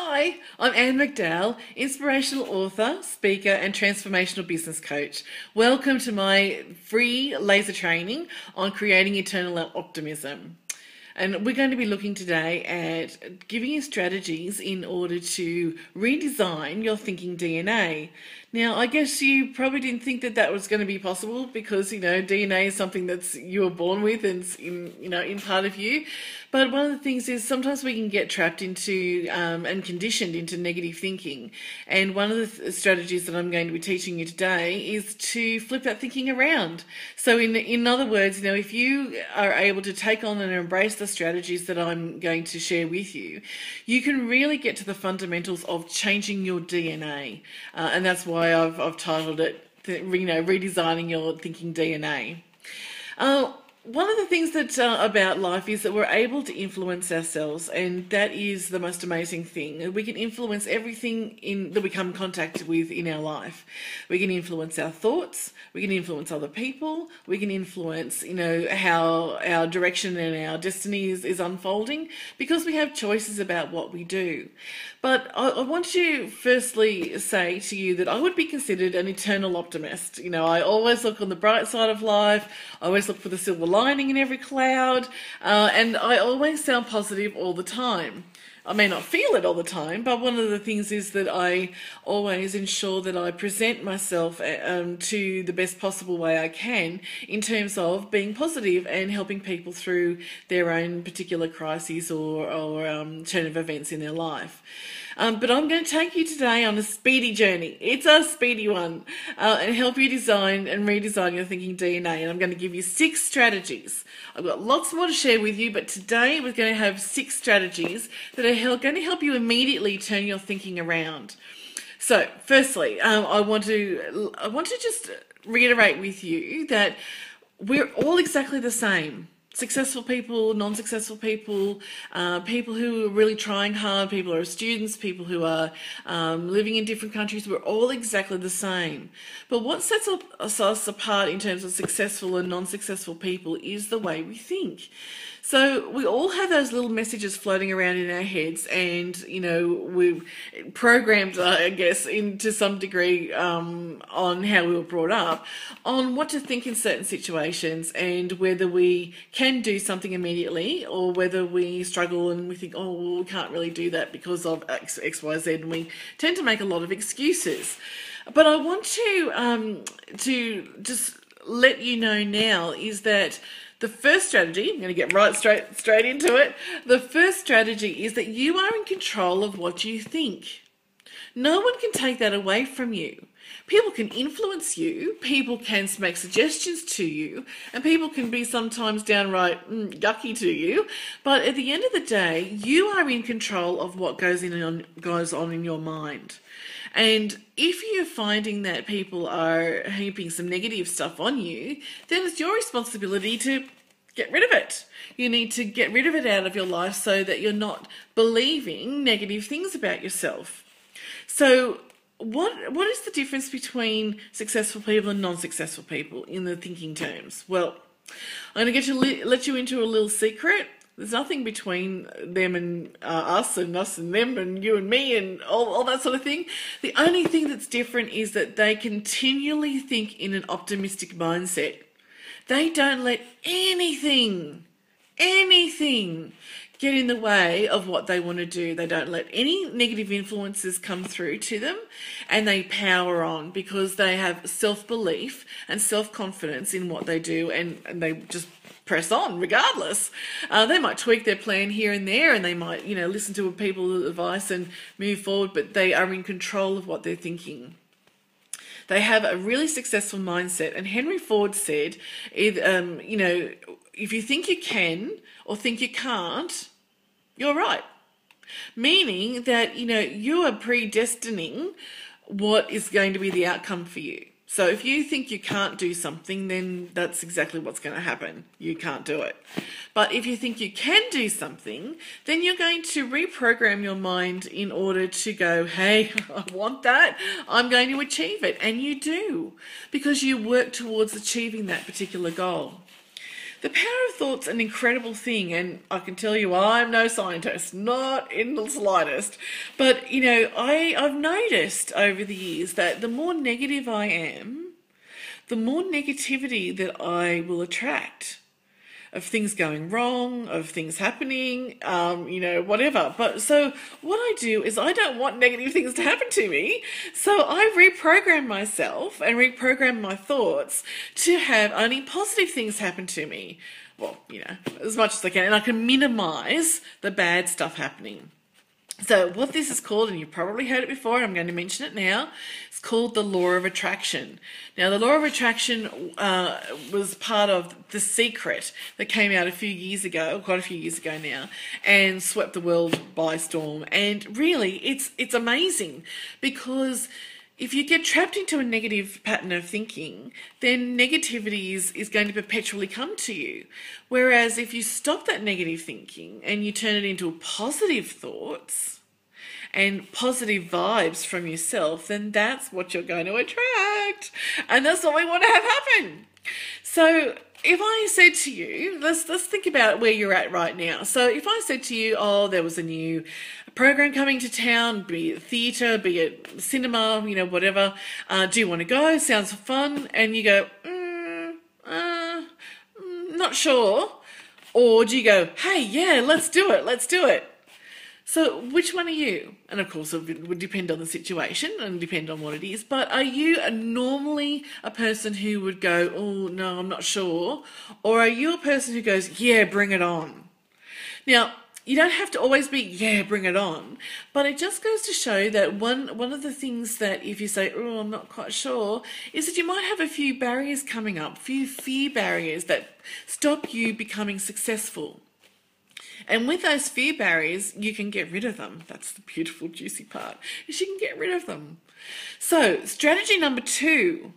Hi, I'm Anne McDowell, inspirational author, speaker, and transformational business coach. Welcome to my free laser training on creating eternal optimism. And we're going to be looking today at giving you strategies in order to redesign your thinking DNA. Now, I guess you probably didn't think that that was going to be possible because, DNA is something that's you were born with and in part of you. But one of the things is sometimes we can get trapped into and conditioned into negative thinking. And one of the strategies that I'm going to be teaching you today is to flip that thinking around. So in other words, if you are able to take on and embrace the strategies that I'm going to share with you, you can really get to the fundamentals of changing your DNA. And that's why I've titled it, Redesigning Your Thinking DNA. One of the things that about life is that we're able to influence ourselves, and that is the most amazing thing. We can influence everything that we come in contact with in our life. We can influence our thoughts, we can influence other people, we can influence, how our direction and our destiny is unfolding because we have choices about what we do. But I want to firstly say to you that I would be considered an eternal optimist. I always look on the bright side of life. I always look for the silver lining in every cloud. And I always sound positive all the time. I may not feel it all the time, but one of the things is that I always ensure that I present myself to the best possible way I can in terms of being positive and helping people through their own particular crises or turn of events in their life. But I'm going to take you today on a speedy journey. It's a speedy one, and help you design and redesign your thinking DNA. And I'm going to give you 6 strategies. I've got lots more to share with you, but today we're going to have 6 strategies that are going to help you immediately turn your thinking around. So, firstly, I want to just reiterate with you that we're all exactly the same. Successful people, non-successful people, people who are really trying hard, people who are students, people who are living in different countries, we're all exactly the same. But what sets us apart in terms of successful and non-successful people is the way we think. So we all have those little messages floating around in our heads, and we're programmed, I guess, to some degree on how we were brought up, on what to think in certain situations, and whether we can do something immediately, or whether we struggle and we think, oh, well, we can't really do that because of X, Y, Z, and we tend to make a lot of excuses. But I want to just let you know now is that the first strategy, I'm going to get straight into it. The first strategy is that you are in control of what you think. No one can take that away from you. People can influence you, people can make suggestions to you, and people can be sometimes downright yucky to you. But at the end of the day, you are in control of what goes on in your mind. And if you're finding that people are heaping some negative stuff on you, then it's your responsibility to get rid of it. You need to get rid of it out of your life so that you're not believing negative things about yourself. So what is the difference between successful people and non-successful people in the thinking terms? Well, I'm going to let you into a little secret. There's nothing between them and us and them and you and me and all that sort of thing. The only thing that's different is that they continually think in an optimistic mindset. They don't let anything get in the way of what they want to do. They don't let any negative influences come through to them, and they power on because they have self-belief and self-confidence in what they do, and they just press on regardless. They might tweak their plan here and there, and they might, listen to people's advice and move forward, but they are in control of what they're thinking. They have a really successful mindset, and Henry Ford said, if you think you can or think you can't, you're right. Meaning that, you are predestining what is going to be the outcome for you. So if you think you can't do something, then that's exactly what's going to happen. You can't do it. But if you think you can do something, then you're going to reprogram your mind in order to go, hey, I want that. I'm going to achieve it. And you do, because you work towards achieving that particular goal. The power of thought's an incredible thing, and I can tell you I'm no scientist, not in the slightest. But, I've noticed over the years that the more negative I am, the more negativity that I will attract of things going wrong, of things happening, whatever. But so what I do is I don't want negative things to happen to me. So I reprogram myself and reprogram my thoughts to have only positive things happen to me. Well, as much as I can. And I can minimize the bad stuff happening. So what this is called, and you've probably heard it before, and I'm going to mention it now, it's called the law of attraction. Now, the law of attraction was part of The Secret that came out quite a few years ago now, and swept the world by storm. And really, it's amazing, because if you get trapped into a negative pattern of thinking, then negativity is going to perpetually come to you. Whereas if you stop that negative thinking and you turn it into positive thoughts and positive vibes from yourself, then that's what you're going to attract. And that's what we want to have happen. So if I said to you, let's think about where you're at right now. So if I said to you, oh, there was a new program coming to town, be it theatre, be it cinema, whatever, do you want to go? Sounds fun. And you go, not sure. Or do you go, hey, yeah, let's do it. So which one are you? And of course, it would depend on the situation and depend on what it is. But are you normally a person who would go, oh, no, I'm not sure? Or are you a person who goes, yeah, bring it on? Now, you don't have to always be, yeah, bring it on. But it just goes to show that one of the things that if you say, oh, I'm not quite sure, is that you might have a few barriers coming up, a few fear barriers that stop you becoming successful. And with those fear barriers, you can get rid of them. That's the beautiful, juicy part, is you can get rid of them. So strategy number 2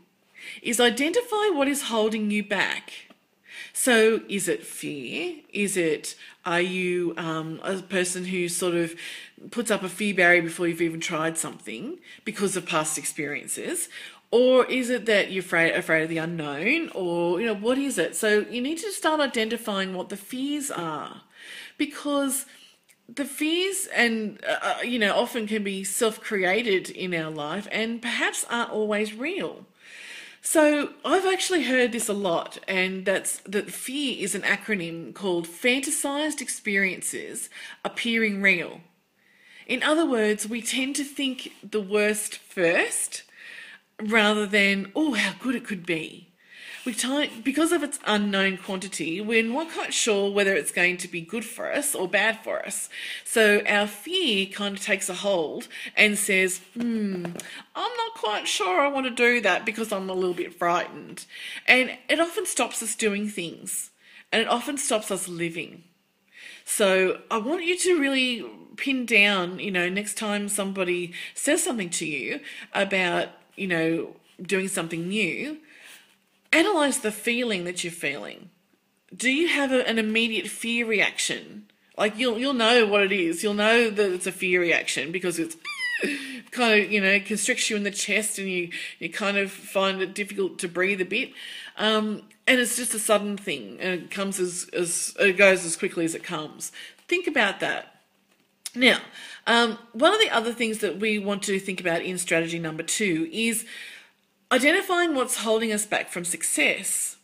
is identify what is holding you back. So is it fear? Are you a person who sort of puts up a fear barrier before you've even tried something because of past experiences? Or is it that you're afraid of the unknown? Or, what is it? So you need to start identifying what the fears are. Because the fears often can be self-created in our life and perhaps aren't always real. So I've actually heard this a lot, and that fear is an acronym called fantasized experiences appearing real. In other words, we tend to think the worst first rather than, oh, how good it could be. Because of its unknown quantity, we're not quite sure whether it's going to be good for us or bad for us. So our fear kind of takes a hold and says, I'm not quite sure I want to do that because I'm a little bit frightened. And it often stops us doing things, and it often stops us living. So I want you to really pin down, next time somebody says something to you about, doing something new, analyze the feeling that you're feeling. Do you have an immediate fear reaction? Like you'll know what it is. You'll know that it's a fear reaction because it's kind of, constricts you in the chest, and you kind of find it difficult to breathe a bit. And it's just a sudden thing, and it comes it goes as quickly as it comes. Think about that. Now, one of the other things that we want to think about in strategy number 2 is identifying what's holding us back from success.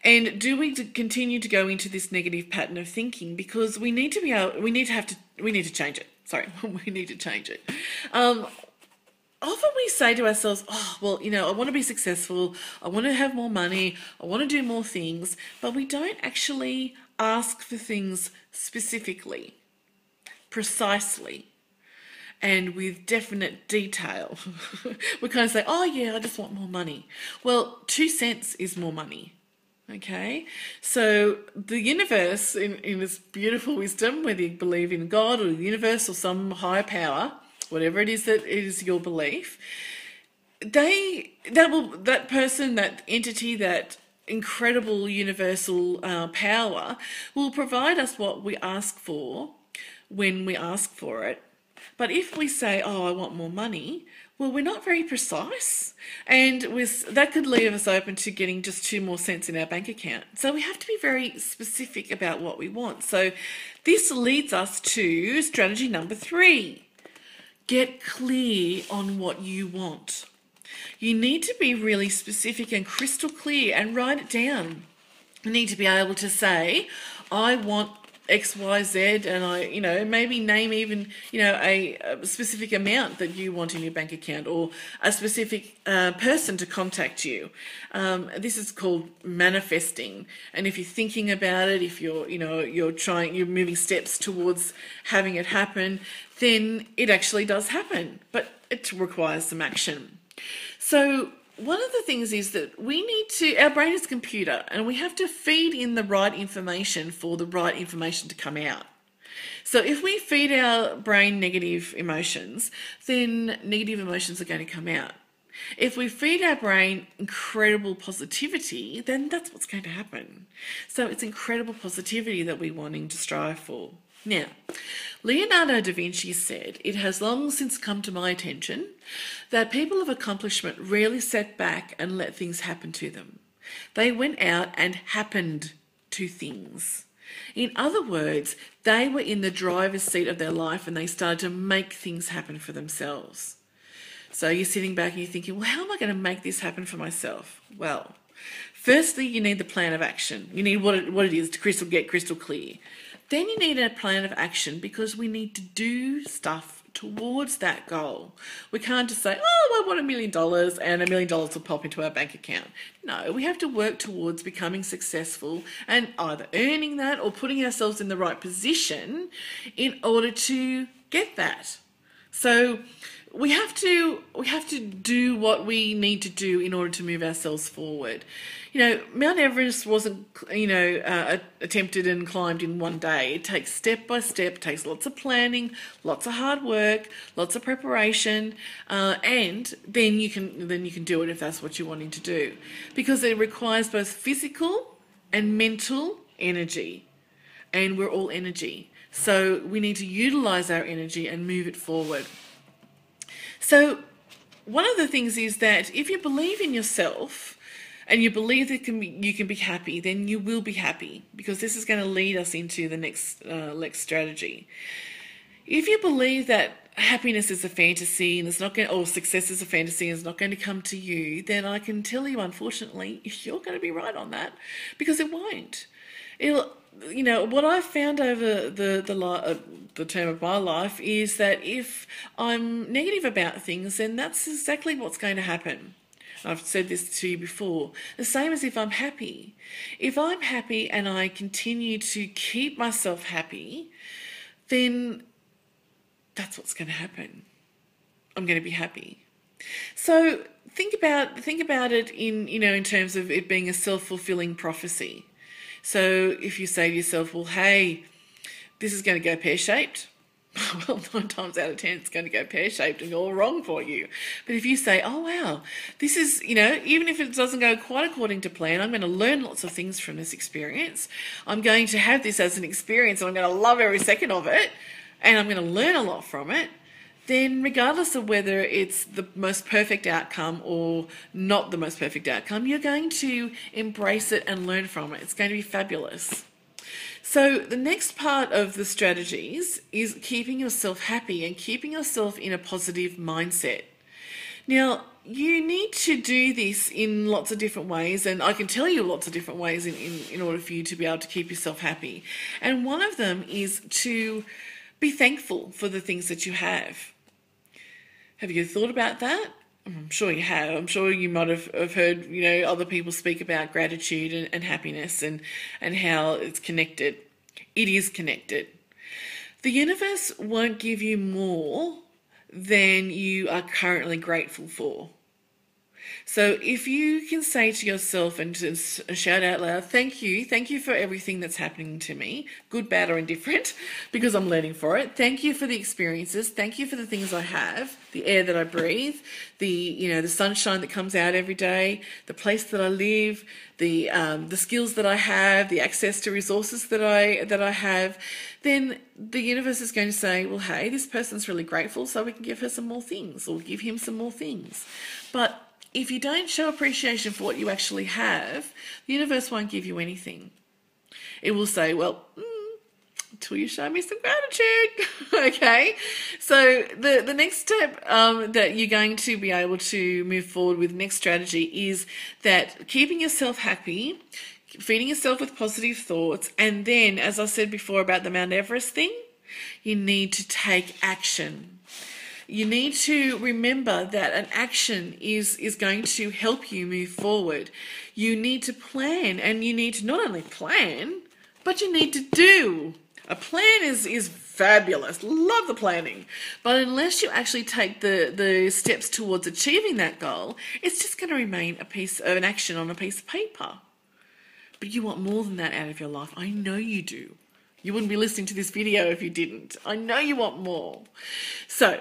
And do we continue to go into this negative pattern of thinking? Because we need to change it. Sorry, we need to change it. Often we say to ourselves, oh, well, I want to be successful, I want to have more money, I want to do more things, but we don't actually ask for things specifically, precisely, and with definite detail. We kind of say, oh yeah, I just want more money. Well, 2 cents is more money. Okay, so the universe, in its beautiful wisdom, whether you believe in God or the universe or some higher power, whatever it is that is your belief, that person, that entity, that incredible universal power will provide us what we ask for when we ask for it, But if we say, oh, I want more money, well, we're not very precise. And that could leave us open to getting just 2 more cents in our bank account. So we have to be very specific about what we want. So this leads us to strategy number 3. Get clear on what you want. You need to be really specific and crystal clear and write it down. You need to be able to say, I want X, Y, Z, and maybe name even, a specific amount that you want in your bank account, or a specific person to contact you. This is called manifesting. And if you're thinking about it, if you're moving steps towards having it happen, then it actually does happen, but it requires some action. So one of the things is that our brain is a computer, and we have to feed in the right information for the right information to come out. So if we feed our brain negative emotions, then negative emotions are going to come out. If we feed our brain incredible positivity, then that's what's going to happen. So it's incredible positivity that we're wanting to strive for. Now, Leonardo da Vinci said, "It has long since come to my attention that people of accomplishment rarely sat back and let things happen to them. They went out and happened to things." In other words, they were in the driver's seat of their life and they started to make things happen for themselves. So you're sitting back and you're thinking, well, how am I going to make this happen for myself? Well, firstly, you need the plan of action. You need what it is to get crystal clear. Then you need a plan of action, because we need to do stuff towards that goal. We can't just say, oh, I want $1 million and $1 million will pop into our bank account. No, we have to work towards becoming successful and either earning that or putting ourselves in the right position in order to get that. So we have to do what we need to do in order to move ourselves forward. Mount Everest wasn't, attempted and climbed in one day. It takes step by step. It takes lots of planning, lots of hard work, lots of preparation, and then you can do it if that's what you're wanting to do, because it requires both physical and mental energy, and we're all energy. So we need to utilize our energy and move it forward. So one of the things is that if you believe in yourself and you believe that you can be happy, then you will be happy, because this is going to lead us into the next strategy. If you believe that happiness is a fantasy and or success is a fantasy and it's not going to come to you, then I can tell you, unfortunately, you're going to be right on that, because it won't. What I've found over the term of my life is that if I'm negative about things, then that's exactly what's going to happen. I've said this to you before. The same as if I'm happy. If I'm happy and I continue to keep myself happy, then that's what's going to happen. I'm going to be happy. So think about it in terms of it being a self-fulfilling prophecy. So if you say to yourself, well, hey, this is going to go pear-shaped, well, 9 times out of 10, it's going to go pear-shaped and all wrong for you. But if you say, oh, wow, this is, even if it doesn't go quite according to plan, I'm going to learn lots of things from this experience. I'm going to have this as an experience and I'm going to love every second of it, and I'm going to learn a lot from it. Then regardless of whether it's the most perfect outcome or not the most perfect outcome, you're going to embrace it and learn from it. It's going to be fabulous. So the next part of the strategies is keeping yourself happy and keeping yourself in a positive mindset. Now, you need to do this in lots of different ways, and I can tell you lots of different ways in order for you to be able to keep yourself happy. And one of them is to be thankful for the things that you have. Have you thought about that? I'm sure you have. I'm sure you might have heard, other people speak about gratitude and happiness and how it's connected. It is connected. The universe won't give you more than you are currently grateful for. So if you can say to yourself and just shout out loud, thank you for everything that's happening to me, good, bad, or indifferent, because I'm learning for it. Thank you for the experiences. Thank you for the things I have, the air that I breathe, the sunshine that comes out every day, the place that I live, the skills that I have, the access to resources that I have. Then the universe is going to say, well, hey, this person's really grateful, so we can give her some more things, or give him some more things. But if you don't show appreciation for what you actually have, the universe won't give you anything. It will say, well, until you show me some gratitude. Okay? So the next step that you're going to be able to move forward with, next strategy, is that keeping yourself happy, feeding yourself with positive thoughts, and then, as I said before about the Mount Everest thing, you need to take action. You need to remember that an action is going to help you move forward. You need to plan, and you need to not only plan, but you need to do. A plan is fabulous. Love the planning. But unless you actually take the steps towards achieving that goal, it's just going to remain an action on a piece of paper. But you want more than that out of your life. I know you do. You wouldn't be listening to this video if you didn't. I know you want more. So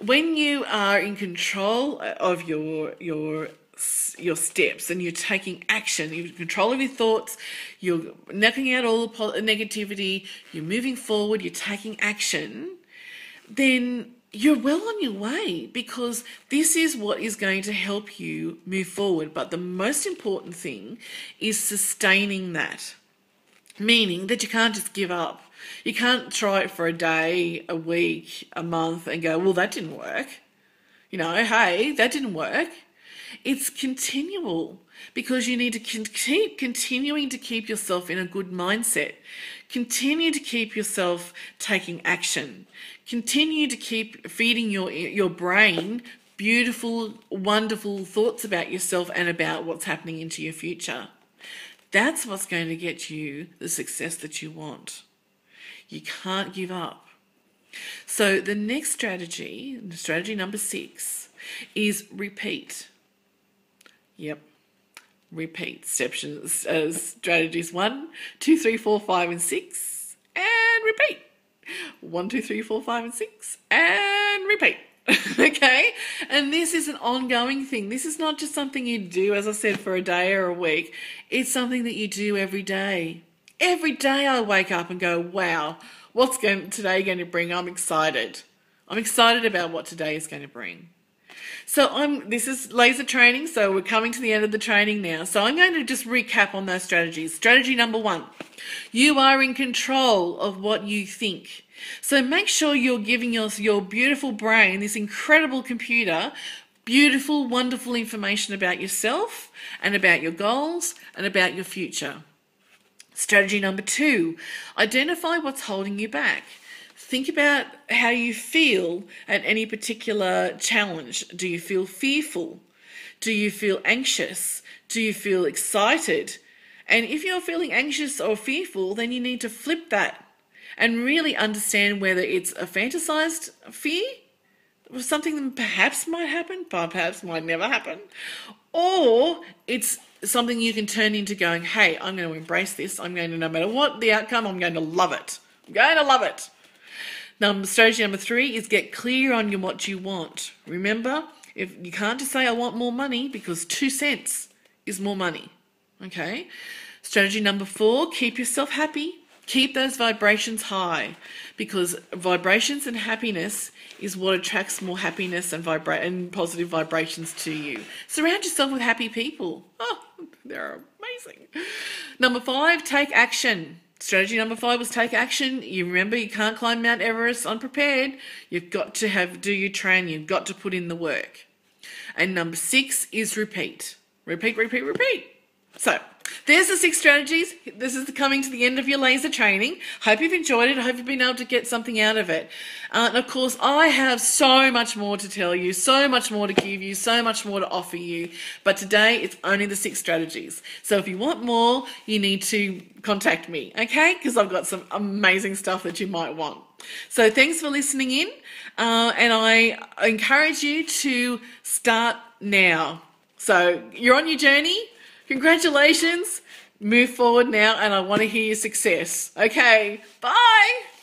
when you are in control of your steps and you're taking action, you're in control of your thoughts, you're knocking out all the negativity, you're moving forward, you're taking action, then you're well on your way, because this is what is going to help you move forward. But the most important thing is sustaining that, meaning that you can't just give up. You can't try it for a day, a week, a month and go, well, that didn't work. Hey, that didn't work. It's continual, because you need to keep continuing to keep yourself in a good mindset. Continue to keep yourself taking action. Continue to keep feeding your brain beautiful, wonderful thoughts about yourself and about what's happening into your future. That's what's going to get you the success that you want. You can't give up. So the next strategy number 6, is repeat. Yep. Repeat. Strategies 1, 2, 3, 4, 5, and 6. And repeat. 1, 2, 3, 4, 5, and 6. And repeat. Okay? And this is an ongoing thing. This is not just something you do, as I said, for a day or a week. It's something that you do every day. Every day I wake up and go, wow, what's today going to bring? I'm excited. I'm excited about what today is going to bring. So this is laser training, so we're coming to the end of the training now. So I'm going to just recap on those strategies. Strategy number 1, you are in control of what you think. So make sure you're giving your beautiful brain, this incredible computer, beautiful, wonderful information about yourself and about your goals and about your future. Strategy number 2, identify what's holding you back. Think about how you feel at any particular challenge. Do you feel fearful? Do you feel anxious? Do you feel excited? And if you're feeling anxious or fearful, then you need to flip that and really understand whether it's a fantasized fear, something that perhaps might happen, perhaps might never happen, or it's something you can turn into going, hey, I'm going to embrace this. I'm going to, no matter what the outcome, I'm going to love it. I'm going to love it. Strategy number 3 is get clear on what you want. Remember, if you can't just say I want more money, because 2 cents is more money. Okay? Strategy number 4, keep yourself happy. Keep those vibrations high, because vibrations and happiness is what attracts more happiness and positive vibrations to you. Surround yourself with happy people. Oh, they're amazing. Number 5, take action. Strategy number 5 was take action. You remember, you can't climb Mount Everest unprepared. You've got to do your training. You've got to put in the work. And number 6 is repeat. Repeat, repeat, repeat. So there's the 6 strategies. This is coming to the end of your laser training. Hope you've enjoyed it. I hope you've been able to get something out of it. And of course, I have so much more to tell you, so much more to give you, so much more to offer you. But today, it's only the 6 strategies. So if you want more, you need to contact me, okay? Because I've got some amazing stuff that you might want. So thanks for listening in. And I encourage you to start now. So you're on your journey. Congratulations. Move forward now, and I want to hear your success. Okay, bye.